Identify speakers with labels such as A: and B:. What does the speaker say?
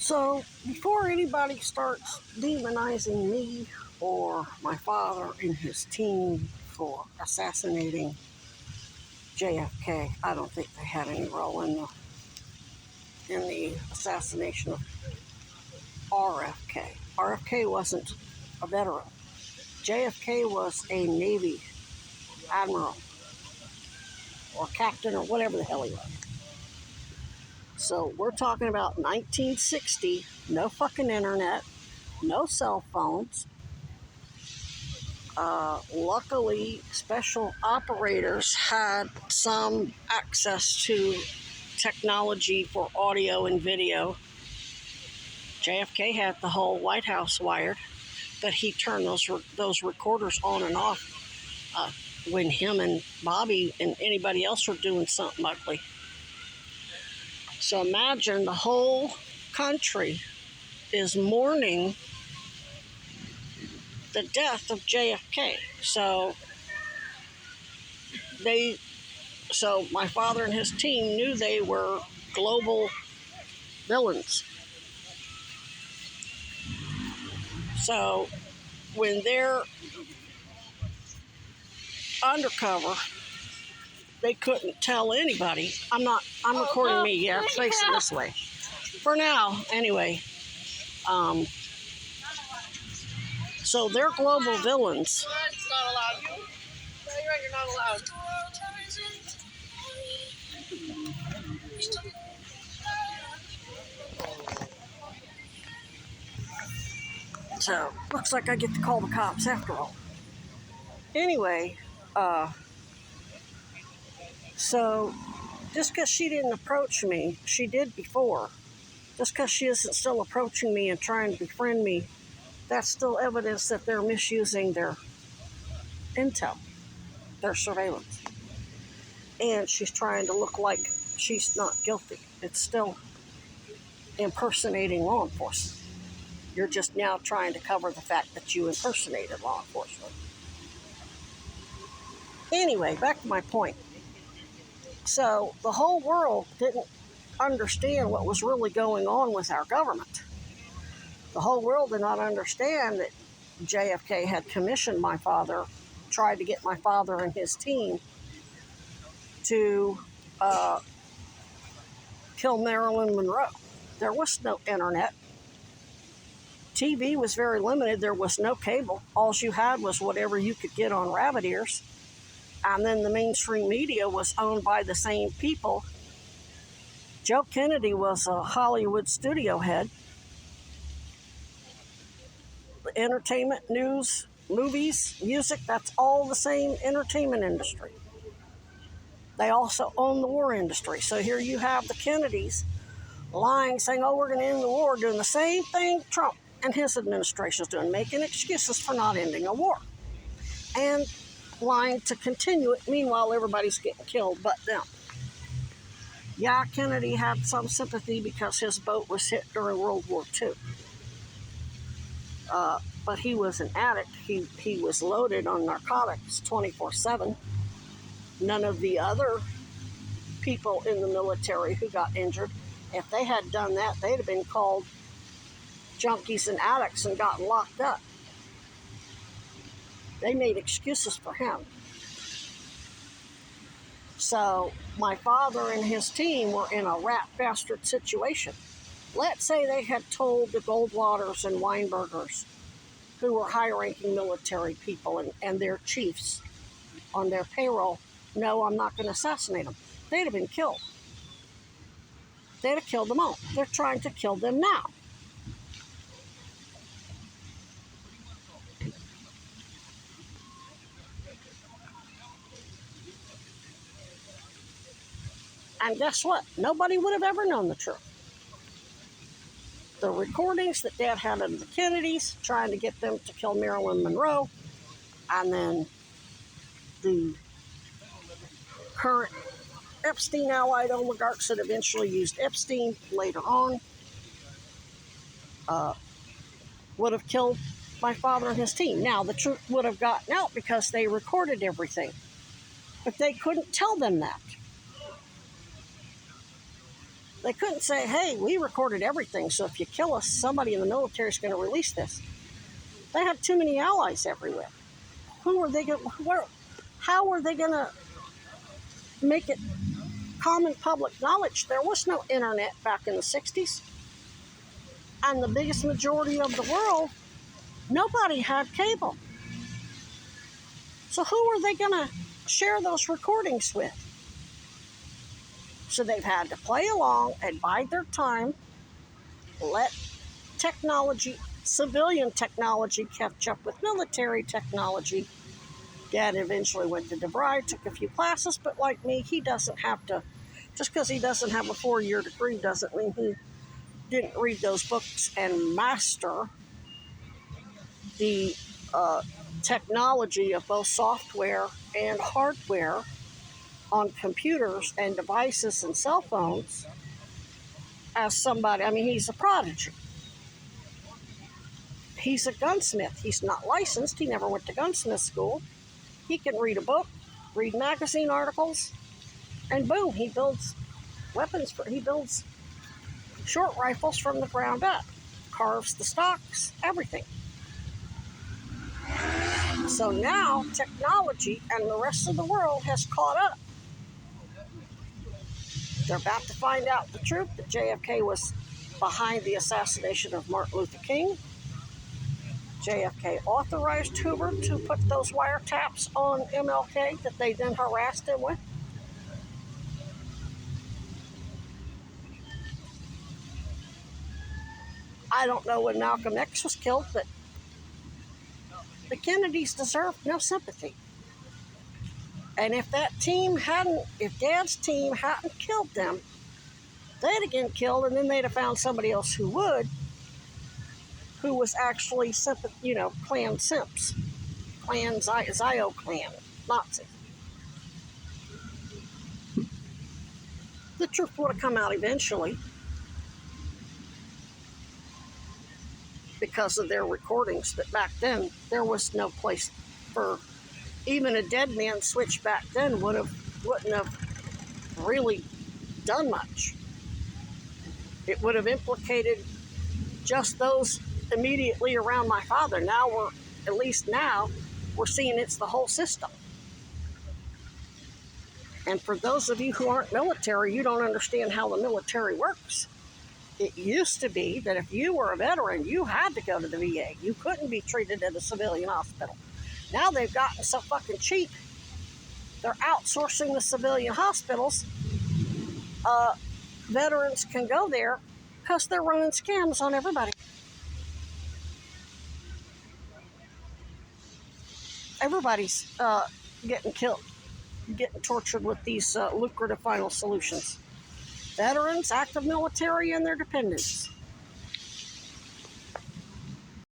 A: So, before anybody starts demonizing me or my father and his team for assassinating JFK, I don't think they had any role in the assassination of RFK. RFK wasn't a veteran. JFK was a Navy admiral or captain or whatever the hell he was. So we're talking about 1960, no fucking internet, no cell phones. Luckily, special operators had some access to technology for audio and video. JFK had the whole White House wired, but he turned those recorders on and off when him and Bobby and anybody else were doing something ugly. So imagine the whole country is mourning the death of JFK. So my father and his team knew they were global villains. So when they're undercover, they couldn't tell anybody. I'm recording me, yeah, it's facing this way. For now, anyway. So they're global villains.
B: It's not allowed. You're not allowed.
A: So, looks like I get to call the cops after all. Anyway, so just because she didn't approach me, she did before. Just because she isn't still approaching me and trying to befriend me, that's still evidence that they're misusing their intel, their surveillance. And she's trying to look like she's not guilty. It's still impersonating law enforcement. You're just now trying to cover the fact that you impersonated law enforcement. Anyway, back to my point. So the whole world didn't understand what was really going on with our government. The whole world did not understand that JFK had commissioned my father, tried to get my father and his team to kill Marilyn Monroe. There was no internet. TV was very limited. There was no cable. All you had was whatever you could get on rabbit ears. And then the mainstream media was owned by the same people. Joe Kennedy was a Hollywood studio head. The entertainment, news, movies, music, that's all the same entertainment industry. They also own the war industry. So here you have the Kennedys lying, saying, oh, we're going to end the war, doing the same thing Trump and his administration is doing, making excuses for not ending a war. And lying to continue it. Meanwhile, everybody's getting killed but them. Yeah, Kennedy had some sympathy because his boat was hit during World War II. But he was an addict. He was loaded on narcotics 24/7. None of the other people in the military who got injured, if they had done that, they'd have been called junkies and addicts and gotten locked up. They made excuses for him. So my father and his team were in a rat bastard situation. Let's say they had told the Goldwaters and Weinbergers, who were high-ranking military people and their chiefs on their payroll, no, I'm not going to assassinate them. They'd have been killed. They'd have killed them all. They're trying to kill them now. And guess what? Nobody would have ever known the truth. The recordings that Dad had of the Kennedys, trying to get them to kill Marilyn Monroe, and then the current Epstein allied oligarchs that eventually used Epstein later on, would have killed my father and his team. Now, the truth would have gotten out because they recorded everything. But they couldn't tell them that. They couldn't say, hey, we recorded everything, so if you kill us, somebody in the military is going to release this. They had too many allies everywhere. Who are they going? How are they going to make it common public knowledge? There was no internet back in the 60s. And the biggest majority of the world, nobody had cable. So who are they going to share those recordings with? So they've had to play along and bide their time, let technology, civilian technology, catch up with military technology. Dad eventually went to DeVry, took a few classes, but like me, he doesn't have to, just because he doesn't have a 4-year degree doesn't mean he didn't read those books and master the technology of both software and hardware on computers and devices and cell phones as somebody. I mean, he's a prodigy. He's a gunsmith. He's not licensed. He never went to gunsmith school. He can read a book, read magazine articles, and boom, he builds weapons. He builds short rifles from the ground up, carves the stocks, everything. So now technology and the rest of the world has caught up. They're about to find out the truth that JFK was behind the assassination of Martin Luther King. JFK authorized Hoover to put those wiretaps on MLK that they then harassed him with. I don't know when Malcolm X was killed, but the Kennedys deserved no sympathy. And if Dad's team hadn't killed them, they'd have been killed, and then they'd have found somebody else who was actually, Klan simps. Zio Klan, Nazi. The truth would have come out eventually because of their recordings, but back then there was no place for even a dead man switch. Back then wouldn't have really done much. It would have implicated just those immediately around my father. Now we're seeing it's the whole system. And for those of you who aren't military, you don't understand how the military works. It used to be that if you were a veteran, you had to go to the VA. You couldn't be treated at a civilian hospital. Now they've gotten so fucking cheap, they're outsourcing the civilian hospitals. Veterans can go there because they're running scams on everybody. Everybody's getting killed, getting tortured with these lucrative final solutions. Veterans, active military, and their dependents.